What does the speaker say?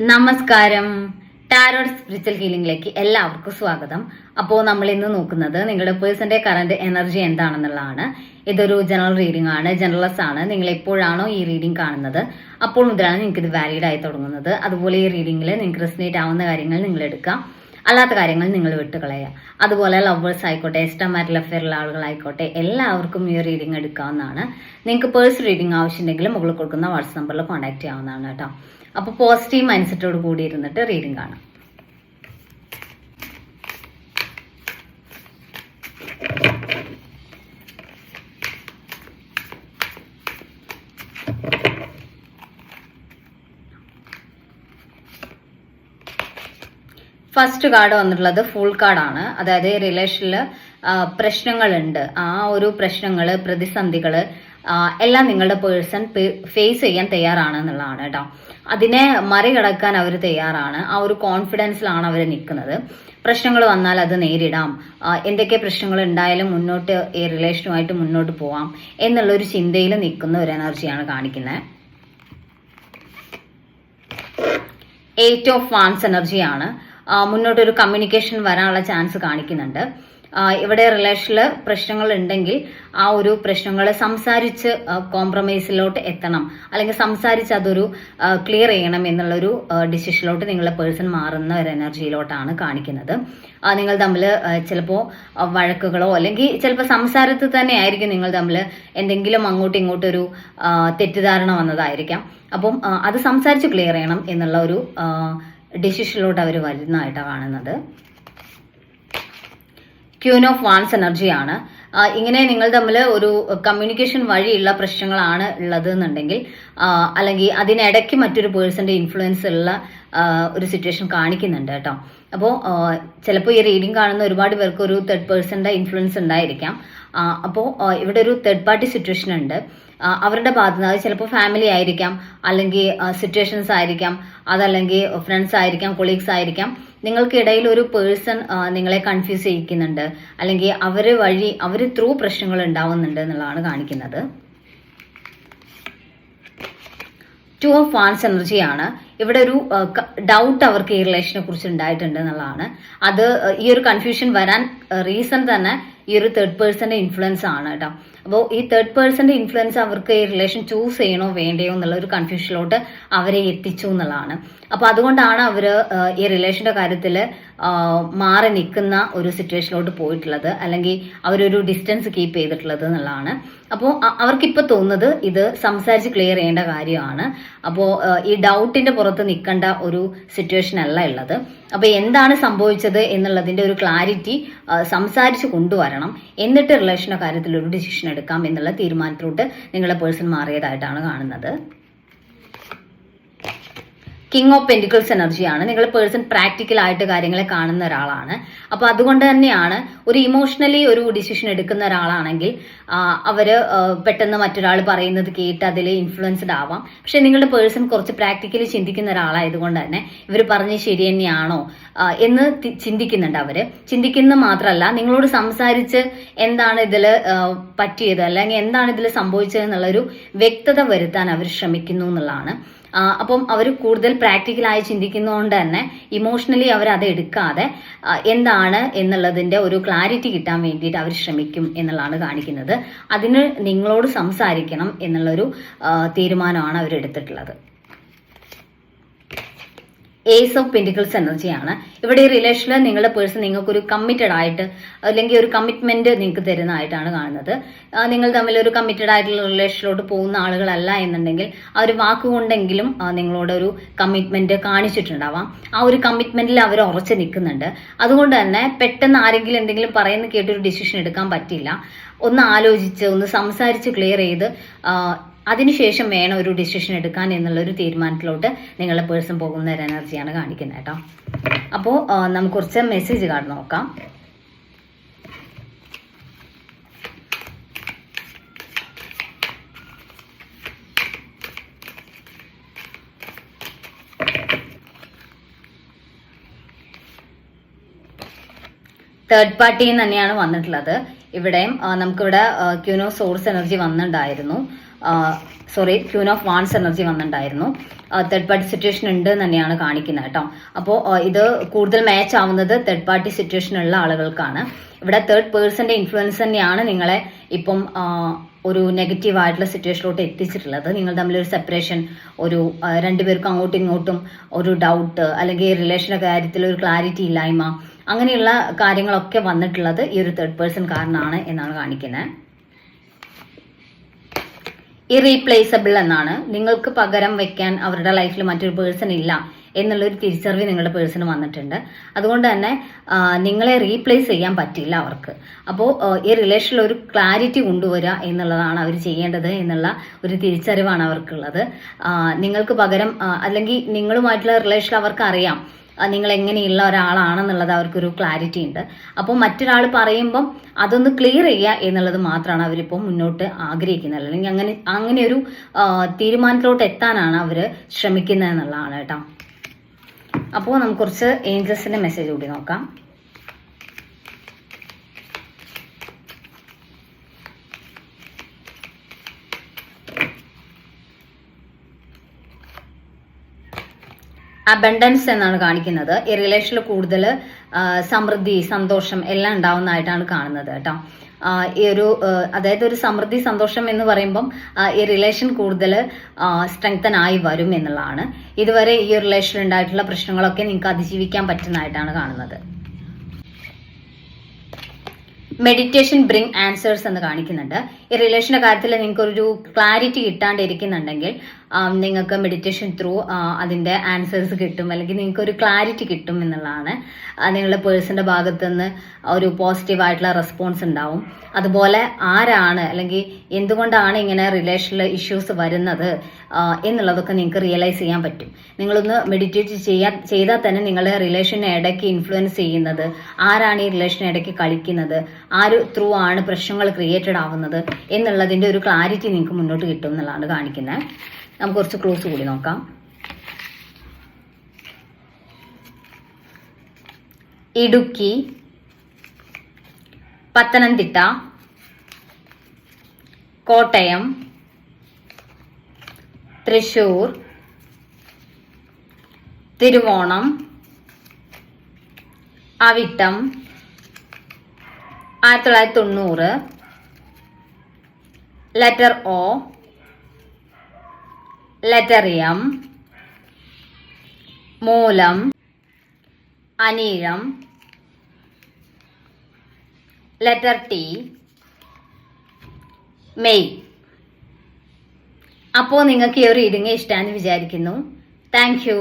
നമസ്കാരം. Tarot spiritual ഹീലിംഗിലേക്ക് എല്ലാവർക്കും സ്വാഗതം. അപ്പോൾ നമ്മൾ ഇന്ന് നോക്കുന്നത് നിങ്ങളുടെ പേഴ്സന്റെ കറന്റ് എനർജി എന്താണെന്നുള്ളതാണ്. ഇതൊരു ജനറൽ റീഡിംഗ് ആണ്, ജനറൽസ് ആണ്. നിങ്ങൾ എപ്പോഴാണോ ഈ റീഡിംഗ് കാണുന്നത് അപ്പോൾ മുതലാണ് നിങ്ങൾക്ക് ഇത് വാലിഡ് ആയി തുടങ്ങുന്നത്. അതുപോലെ ഈ റീഡിംഗിൽ നിങ്ങൾക്ക് റെസിനേറ്റ് ആവുന്ന കാര്യങ്ങൾ നിങ്ങൾ എടുക്കാം, അല്ലാത്ത കാര്യങ്ങൾ നിങ്ങൾ വിട്ടുകളയുക. അതുപോലെ ലവേഴ്സ് ആയിക്കോട്ടെ, എക്സ്ട്രാ മാരിറ്റൽ അഫെയറുള്ള ആളുകളായിക്കോട്ടെ, എല്ലാവർക്കും ഈ റീഡിംഗ് എടുക്കാവുന്നതാണ്. നിങ്ങൾക്ക് പേഴ്സണൽ റീഡിംഗ് ആവശ്യമുണ്ടെങ്കിൽ മുകളിൽ കൊടുക്കുന്ന വാട്സ്ആപ്പ് നമ്പറിൽ കോൺടാക്ട് ചെയ്യാവുന്നതാണ് കേട്ടോ. അപ്പോൾ പോസിറ്റീവ് മൈൻഡ് സെറ്റോട് കൂടി ഇരുന്നിട്ട് റീഡിംഗ് കാണാം. ഫസ്റ്റ് കാർഡ് വന്നിട്ടുള്ളത് ഫുൾ കാർഡാണ്. അതായത് റിലേഷനിൽ പ്രശ്നങ്ങളുണ്ട്, ആ ഒരു പ്രശ്നങ്ങള്, പ്രതിസന്ധികള് എല്ലാം നിങ്ങളുടെ പേഴ്സൺ ഫേസ് ചെയ്യാൻ തയ്യാറാണ് എന്നുള്ളതാണ് കേട്ടോ. അതിനെ മറികടക്കാൻ അവർ തയ്യാറാണ്. ആ ഒരു കോൺഫിഡൻസിലാണ് അവർ നിൽക്കുന്നത്. പ്രശ്നങ്ങൾ വന്നാൽ അത് നേരിടാം, എന്തൊക്കെ പ്രശ്നങ്ങൾ ഉണ്ടായാലും മുന്നോട്ട് ഈ റിലേഷനുമായിട്ട് മുന്നോട്ട് പോവാം എന്നുള്ളൊരു ചിന്തയിൽ നിൽക്കുന്ന ഒരു എനർജിയാണ് കാണിക്കുന്നത്. 8 ഓഫ് വാൻസ് എനർജിയാണ്. മുന്നോട്ടൊരു കമ്മ്യൂണിക്കേഷൻ വരാനുള്ള ചാൻസ് കാണിക്കുന്നുണ്ട്. ഇവിടെ റിലേഷനിൽ പ്രശ്നങ്ങൾ ഉണ്ടെങ്കിൽ ആ ഒരു പ്രശ്നങ്ങൾ സംസാരിച്ച് കോംപ്രമൈസിലോട്ട് എത്തണം, അല്ലെങ്കിൽ സംസാരിച്ച് അതൊരു ക്ലിയർ ചെയ്യണം എന്നുള്ളൊരു ഡിസിഷനിലോട്ട് നിങ്ങളുടെ പേഴ്സൺ മാറുന്ന ഒരു എനർജിയിലോട്ടാണ് കാണിക്കുന്നത്. നിങ്ങൾ തമ്മിൽ ചിലപ്പോൾ വഴക്കുകളോ അല്ലെങ്കിൽ ചിലപ്പോൾ സംസാരത്തിൽ തന്നെ ആയിരിക്കും നിങ്ങൾ തമ്മിൽ എന്തെങ്കിലും അങ്ങോട്ടും ഇങ്ങോട്ടും ഒരു തെറ്റിദ്ധാരണ വന്നതായിരിക്കാം. അപ്പം അത് സംസാരിച്ച് ക്ലിയർ ചെയ്യണം എന്നുള്ള ഒരു ഡിസിഷനിലോട്ട് അവർ വരുന്നതായിട്ടാണ് കാണുന്നത്. ക്യൂൻ ഓഫ് വാൻസ് എനർജിയാണ്. ഇങ്ങനെ നിങ്ങൾ തമ്മിൽ ഒരു കമ്മ്യൂണിക്കേഷൻ വഴിയുള്ള പ്രശ്നങ്ങളാണ് ഉള്ളത് എന്നുണ്ടെങ്കിൽ, അല്ലെങ്കിൽ അതിനിടയ്ക്ക് മറ്റൊരു പേഴ്സന്റെ ഇൻഫ്ലുവൻസ് ഉള്ള ഒരു സിറ്റുവേഷൻ കാണിക്കുന്നുണ്ട് കേട്ടോ. അപ്പോൾ ചിലപ്പോൾ ഈ റീഡിംഗ് കാണുന്ന ഒരുപാട് പേർക്ക് ഒരു തേർഡ് പേഴ്സന്റെ ഇൻഫ്ലുവൻസ് ഉണ്ടായിരിക്കാം. അപ്പോൾ ഇവിടെ ഒരു തേർഡ് പാർട്ടി സിറ്റുവേഷൻ ഉണ്ട്. അവരുടെ ഭാഗത്ത് നിന്ന്, അത് ചിലപ്പോൾ ഫാമിലി ആയിരിക്കാം, അല്ലെങ്കിൽ സിറ്റുവേഷൻസ് ആയിരിക്കാം, അതല്ലെങ്കിൽ ഫ്രണ്ട്സ് ആയിരിക്കാം, കൊളീഗ്സ് ആയിരിക്കാം. നിങ്ങൾക്കിടയിൽ ഒരു പേഴ്സൺ നിങ്ങളെ കൺഫ്യൂസ് ചെയ്യിക്കുന്നുണ്ട്, അല്ലെങ്കിൽ അവർ ത്രൂ പ്രശ്നങ്ങൾ ഉണ്ടാവുന്നുണ്ട് എന്നുള്ളതാണ് കാണിക്കുന്നത്. 2 ഓഫ് വാൻസ് എനർജിയാണ്. ഇവിടെ ഒരു ഡൗട്ട് അവർക്ക് ഈ റിലേഷനെ കുറിച്ച് ഉണ്ടായിട്ടുണ്ട് എന്നുള്ളതാണ്. അത് ഈ ഒരു കൺഫ്യൂഷൻ വരാൻ റീസൺ തന്നെ ഈ ഒരു തേർഡ് പേഴ്സന്റെ ഇൻഫ്ലുവൻസ് ആണ് കേട്ടോ. അപ്പോൾ ഈ തേർഡ് പേഴ്സന്റെ ഇൻഫ്ലുവൻസ് അവർക്ക് ഈ റിലേഷൻ ചൂസ് ചെയ്യണോ വേണ്ടയോ എന്നുള്ള ഒരു കൺഫ്യൂഷനിലോട്ട് അവരെ എത്തിച്ചു എന്നുള്ളതാണ്. അപ്പൊ അതുകൊണ്ടാണ് അവര് ഈ റിലേഷന്റെ കാര്യത്തിൽ മാറി നിൽക്കുന്ന ഒരു സിറ്റുവേഷനിലോട്ട് പോയിട്ടുള്ളത്, അല്ലെങ്കിൽ അവരൊരു ഡിസ്റ്റൻസ് കീപ്പ് ചെയ്തിട്ടുള്ളത് എന്നുള്ളതാണ്. അപ്പോൾ അവർക്കിപ്പോ തോന്നുന്നത് ഇത് സംസാരിച്ച് ക്ലിയർ ചെയ്യേണ്ട കാര്യമാണ്. അപ്പോൾ ഈ ഡൗട്ടിന്റെ പുറത്ത് നിൽക്കേണ്ട ഒരു സിറ്റുവേഷൻ അല്ല ഉള്ളത്. അപ്പൊ എന്താണ് സംഭവിച്ചത് എന്നുള്ളതിന്റെ ഒരു ക്ലാരിറ്റി സംസാരിച്ച് കൊണ്ടുവരണം, എന്നിട്ട് റിലേഷന്റെ കാര്യത്തിൽ ഒരു ഡിസിഷൻ എടുക്കാം എന്നുള്ള തീരുമാനത്തിലോട്ട് നിങ്ങളുടെ പേഴ്സൺ മാറിയതായിട്ടാണ് കാണുന്നത്. കിങ് ഓഫ് പെന്റിക്കിൾസ് എനർജിയാണ്. നിങ്ങളുടെ പേഴ്സൺ പ്രാക്ടിക്കൽ ആയിട്ട് കാര്യങ്ങളെ കാണുന്ന ഒരാളാണ്. അപ്പൊ അതുകൊണ്ട് തന്നെയാണ് ഒരു ഇമോഷണലി ഒരു ഡിസിഷൻ എടുക്കുന്ന ഒരാളാണെങ്കിൽ അവര് പെട്ടെന്ന് മറ്റൊരാൾ പറയുന്നത് കേട്ട് അതിൽ ഇൻഫ്ലുവൻസ്ഡ് ആവാം. പക്ഷെ നിങ്ങളുടെ പേഴ്സൺ കുറച്ച് പ്രാക്ടിക്കലി ചിന്തിക്കുന്ന ഒരാളായതുകൊണ്ട് തന്നെ ഇവർ പറഞ്ഞ് ശരി തന്നെയാണോ എന്ന് ചിന്തിക്കുന്നുണ്ട്. അവര് ചിന്തിക്കുന്ന മാത്രമല്ല, നിങ്ങളോട് സംസാരിച്ച് എന്താണ് ഇതിൽ പറ്റിയത്, അല്ലെങ്കിൽ എന്താണ് ഇതിൽ സംഭവിച്ചത് എന്നുള്ളൊരു വ്യക്തത വരുത്താൻ അവർ ശ്രമിക്കുന്നു എന്നുള്ളതാണ്. അപ്പം അവർ കൂടുതൽ പ്രാക്ടിക്കലായി ചിന്തിക്കുന്നതുകൊണ്ട് തന്നെ ഇമോഷണലി അവർ അത് എടുക്കാതെ എന്താണ് എന്നുള്ളതിന്റെ ഒരു ക്ലാരിറ്റി കിട്ടാൻ വേണ്ടിയിട്ട് അവർ ശ്രമിക്കും എന്നുള്ളതാണ് കാണിക്കുന്നത്. അതിന് നിങ്ങളോട് സംസാരിക്കണം എന്നുള്ളൊരു തീരുമാനമാണ് അവരെടുത്തിട്ടുള്ളത്. ഏസ് ഓഫ് പെന്റിക്കിൾസ് എനർജിയാണ്. ഇവിടെ ഈ റിലേഷനിൽ നിങ്ങളുടെ പേഴ്സൺ നിങ്ങൾക്കൊരു കമ്മിറ്റഡ് ആയിട്ട്, അല്ലെങ്കിൽ ഒരു കമ്മിറ്റ്മെന്റ് നിങ്ങൾക്ക് തരുന്നതായിട്ടാണ് കാണുന്നത്. നിങ്ങൾ തമ്മിൽ ഒരു കമ്മിറ്റഡ് ആയിട്ടുള്ള റിലേഷനിലോട്ട് പോകുന്ന ആളുകളല്ല എന്നുണ്ടെങ്കിൽ ആ ഒരു വാക്കുകൊണ്ടെങ്കിലും നിങ്ങളോട് ഒരു കമ്മിറ്റ്മെന്റ് കാണിച്ചിട്ടുണ്ടാവാം. ആ ഒരു കമ്മിറ്റ്മെന്റിൽ അവർ ഉറച്ചു നിൽക്കുന്നുണ്ട്. അതുകൊണ്ട് തന്നെ പെട്ടെന്ന് ആരെങ്കിലും എന്തെങ്കിലും പറയുന്ന കേട്ടൊരു ഡിസിഷൻ എടുക്കാൻ പറ്റില്ല. ഒന്ന് ആലോചിച്ച്, ഒന്ന് സംസാരിച്ച് ക്ലിയർ ചെയ്ത് അതിനുശേഷം വേണം ഒരു ഡിസിഷൻ എടുക്കാൻ എന്നുള്ളൊരു തീരുമാനത്തിലോട്ട് നിങ്ങളുടെ പേഴ്സൺ പോകുന്ന ഒരു എനർജിയാണ് കാണിക്കുന്നത് കേട്ടോ. അപ്പോൾ നമുക്ക് കുറച്ച് മെസ്സേജ് കാർഡ് നോക്കാം. തേർഡ് പാർട്ടിയിൽ തന്നെയാണ് വന്നിട്ടുള്ളത്. ഇവിടെയും നമുക്കിവിടെ ക്യൂനോ സോഴ്സ് എനർജി വന്നിട്ടുണ്ടായിരുന്നു. ക്യൂൻ ഓഫ് വാൺസ് എനർജി വന്നിട്ടുണ്ടായിരുന്നു. തേർഡ് പാർട്ടി സിറ്റുവേഷൻ ഉണ്ട് എന്ന് തന്നെയാണ് കാണിക്കുന്നത് കേട്ടോ. അപ്പോൾ ഇത് കൂടുതൽ മാച്ച് ആവുന്നത് തേർഡ് പാർട്ടി സിറ്റുവേഷൻ ഉള്ള ആളുകൾക്കാണ്. ഇവിടെ തേർഡ് പേഴ്സന്റെ ഇൻഫ്ലുവൻസ് തന്നെയാണ് നിങ്ങളെ ഇപ്പം ഒരു നെഗറ്റീവ് ആയിട്ടുള്ള സിറ്റുവേഷനിലോട്ട് എത്തിച്ചിട്ടുള്ളത്. നിങ്ങൾ തമ്മിലൊരു സെപ്പറേഷൻ, ഒരു രണ്ടുപേർക്കും അങ്ങോട്ടും ഇങ്ങോട്ടും ഒരു ഡൗട്ട്, അല്ലെങ്കിൽ റിലേഷന്റെ കാര്യത്തിൽ ഒരു ക്ലാരിറ്റി ഇല്ലായ്മ, അങ്ങനെയുള്ള കാര്യങ്ങളൊക്കെ വന്നിട്ടുള്ളത് ഈ ഒരു തേർഡ് പേഴ്സൺ കാരണമാണ് എന്നാണ് കാണിക്കുന്നത്. ഇറീപ്ലേസബിൾ എന്നാണ്. നിങ്ങൾക്ക് പകരം വെക്കാൻ അവരുടെ ലൈഫിൽ മറ്റൊരു പേഴ്സൺ ഇല്ല എന്നുള്ളൊരു തിരിച്ചറിവ് നിങ്ങളുടെ പേഴ്സണ് വന്നിട്ടുണ്ട്. അതുകൊണ്ട് തന്നെ നിങ്ങളെ റീപ്ലേസ് ചെയ്യാൻ പറ്റില്ല അവർക്ക്. അപ്പോൾ ഈ റിലേഷനിൽ ഒരു ക്ലാരിറ്റി കൊണ്ടുവരിക എന്നുള്ളതാണ് അവർ ചെയ്യേണ്ടത് എന്നുള്ള ഒരു തിരിച്ചറിവാണ് അവർക്കുള്ളത്. നിങ്ങൾക്ക് പകരം അല്ലെങ്കിൽ നിങ്ങളുമായിട്ടുള്ള റിലേഷൻ അവർക്ക് അറിയാം നിങ്ങൾ എങ്ങനെയുള്ള ഒരാളാണെന്നുള്ളത് അവർക്കൊരു ക്ലാരിറ്റി ഉണ്ട്. അപ്പോൾ മറ്റൊരാൾ പറയുമ്പം അതൊന്ന് ക്ലിയർ ചെയ്യുക എന്നുള്ളത് മാത്രമാണ് അവരിപ്പോൾ മുന്നോട്ട് ആഗ്രഹിക്കുന്നത്. അല്ലെങ്കിൽ അങ്ങനെ ഒരു തീരുമാനത്തിലോട്ട് എത്താനാണ് അവർ ശ്രമിക്കുന്നത് എന്നുള്ളതാണ് കേട്ടോ. അപ്പോൾ നമുക്ക് കുറച്ച് ഏഞ്ചൽസിന്റെ മെസ്സേജ് കൂടി നോക്കാം. അബണ്ടൻസ് എന്നാണ് കാണിക്കുന്നത്. ഈ റിലേഷനിൽ കൂടുതൽ സമൃദ്ധി, സന്തോഷം എല്ലാം ഉണ്ടാവുന്നതായിട്ടാണ് കാണുന്നത് കേട്ടോ. ഈ ഒരു അതായത് ഒരു സമൃദ്ധി, സന്തോഷം എന്ന് പറയുമ്പം ഈ റിലേഷൻ കൂടുതൽ സ്ട്രെങ്തൻ ആയി വരും എന്നുള്ളതാണ്. ഇതുവരെ ഈ ഒരു റിലേഷൻ ഉണ്ടായിട്ടുള്ള പ്രശ്നങ്ങളൊക്കെ നിങ്ങൾക്ക് അതിജീവിക്കാൻ പറ്റുന്നതായിട്ടാണ് കാണുന്നത്. മെഡിറ്റേഷൻ ബ്രിങ് ആൻസേഴ്സ് എന്ന് കാണിക്കുന്നുണ്ട്. ഈ റിലേഷന്റെ കാര്യത്തിൽ നിങ്ങൾക്ക് ഒരു ക്ലാരിറ്റി കിട്ടാണ്ടിരിക്കുന്നുണ്ടെങ്കിൽ നിങ്ങൾക്ക് മെഡിറ്റേഷൻ ത്രൂ അതിന്റെ ആൻസേഴ്സ് കിട്ടും, അല്ലെങ്കിൽ നിങ്ങൾക്ക് ഒരു ക്ലാരിറ്റി കിട്ടും എന്നുള്ളതാണ്. നിങ്ങളുടെ പേഴ്സന്റെ ഭാഗത്ത് നിന്ന് ഒരു പോസിറ്റീവായിട്ടുള്ള റെസ്പോൺസ് ഉണ്ടാവും. അതുപോലെ ആരാണ് അല്ലെങ്കിൽ എന്തുകൊണ്ടാണ് ഇങ്ങനെ റിലേഷനിൽ ഇഷ്യൂസ് വരുന്നത് എന്നുള്ളതൊക്കെ നിങ്ങൾക്ക് റിയലൈസ് ചെയ്യാൻ പറ്റും. നിങ്ങളൊന്ന് മെഡിറ്റേറ്റ് ചെയ്താൽ തന്നെ നിങ്ങളുടെ റിലേഷനെ ഇടയ്ക്ക് ഇൻഫ്ലുവൻസ് ചെയ്യുന്നത് ആരാണ്, ഈ റിലേഷനെ ഇടയ്ക്ക് കളിക്കുന്നത് ആര് ത്രൂ ആണ് പ്രശ്നങ്ങൾ ക്രിയേറ്റഡ് ആവുന്നത് എന്നുള്ളതിന്റെ ഒരു ക്ലാരിറ്റി നിങ്ങൾക്ക് മുന്നോട്ട് കിട്ടും എന്നുള്ളതാണ് കാണിക്കുന്നത്. നമുക്ക് കുറച്ച് ക്ലോസ് കൂടി നോക്കാം. Idukki, Pathanamthitta, Kottayam, Thrissur, Thiruvonam, Avittam, 1990, letter O, letter M, മൂലം, അനീഴം, ലെറ്റർ ടി, മെയ്. അപ്പോൾ നിങ്ങൾക്ക് ഈ ഒരു റീഡിങ് ഇഷ്ടമാണെന്ന് വിചാരിക്കുന്നു. Thank you.